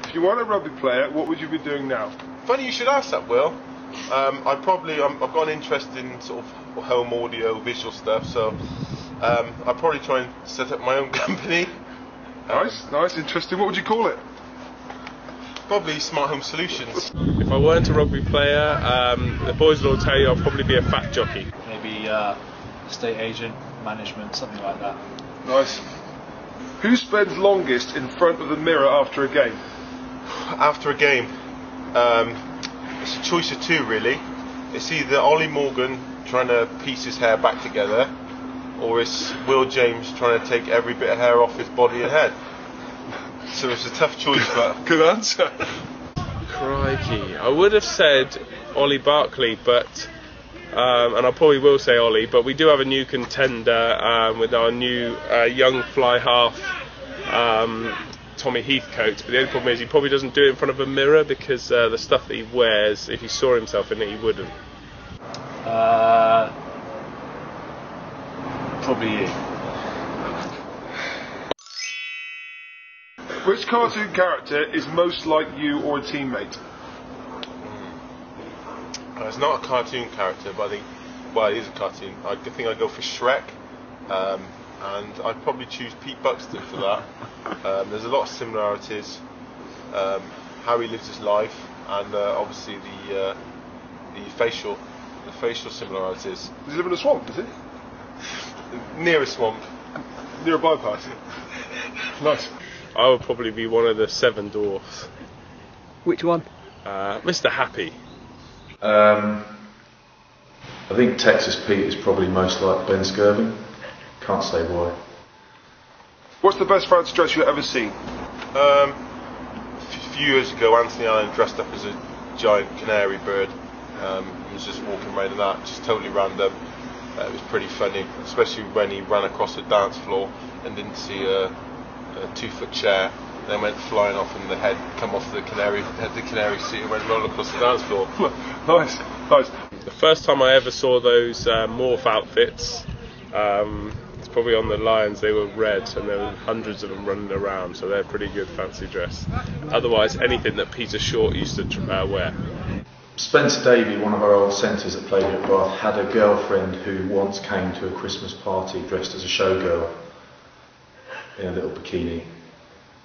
If you weren't a rugby player, what would you be doing now? Funny you should ask that, Will. I've got an interest in sort of home audio, visual stuff, so I'd probably try and set up my own company. Nice, interesting. What would you call it? Probably Smart Home Solutions. If I weren't a rugby player, the boys will all tell you I'll probably be a fat jockey. Maybe estate agent, management, something like that. Nice. Who spends longest in front of the mirror after a game? After a game, it's a choice of two really. It's either Ollie Morgan trying to piece his hair back together, or it's Will James trying to take every bit of hair off his body and head. So it's a tough choice, but... Good answer. Crikey. I would have said Ollie Barkley, but... and I probably will say Ollie, but we do have a new contender with our new young fly half, Tommy Heathcote. But the only problem is he probably doesn't do it in front of a mirror because the stuff that he wears, if he saw himself in it, he wouldn't. Probably you. Which cartoon character is most like you or a teammate? It's not a cartoon character, but I think, well, it is a cartoon. I think I'd go for Shrek, and I'd probably choose Pete Buxton for that. There's a lot of similarities, how he lives his life, and obviously the facial similarities. Does he live in a swamp, does he? Near a swamp. Near a bypass? Nice. I would probably be one of the 7 dwarfs. Which one? Mr. Happy. I think Texas Pete is probably most like Ben Skirvin. Can't say why. What's the best fancy dress you've ever seen? A few years ago, Anthony Allen dressed up as a giant canary bird. He was just walking around in that, just totally random. It was pretty funny, especially when he ran across the dance floor and didn't see a 2-foot chair. Then went flying off and the head come off the canary seat and went rolling across the dance floor. Nice. The first time I ever saw those morph outfits, it's probably on the Lions. They were red and there were hundreds of them running around, so they're pretty good fancy dress. Otherwise, anything that Peter Short used to wear. Spencer Davey, one of our old centres that played at Bath, had a girlfriend who once came to a Christmas party dressed as a showgirl in a little bikini.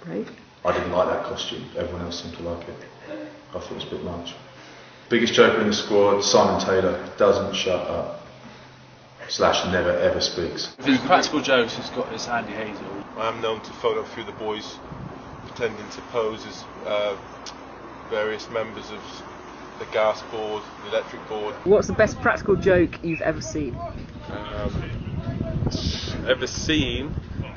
Great. I didn't like that costume, everyone else seemed to like it. I thought it was a bit much. Biggest joker in the squad, Simon Taylor, doesn't shut up. / never ever speaks. If it's practical jokes, it's Andy Hazel. I am known to phone up through the boys, pretending to pose as various members of the gas board, the electric board. What's the best practical joke you've ever seen?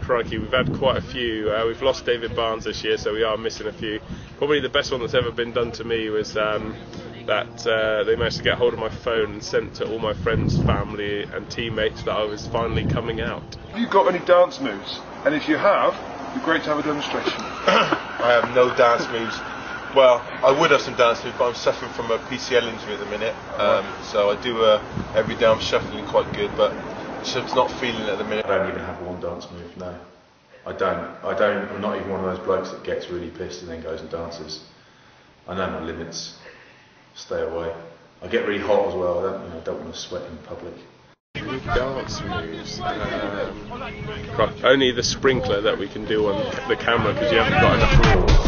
Crikey, we've had quite a few. We've lost David Barnes this year, so we are missing a few. Probably the best one that's ever been done to me was that they managed to get hold of my phone and sent to all my friends, family and teammates that I was finally coming out. Have you got any dance moves? And if you have, it'd be great to have a demonstration. I have no dance moves. Well, I would have some dance moves, but I'm suffering from a PCL injury at the minute. So I do every day I'm shuffling quite good, but just not feeling it at the minute. I don't even have one dance move, no. I don't. I'm not even one of those blokes that gets really pissed and then goes and dances. I know my limits. Stay away. I get really hot as well. I don't want to sweat in public. Any dance moves? Only the sprinkler that we can do on the camera because you haven't got enough room.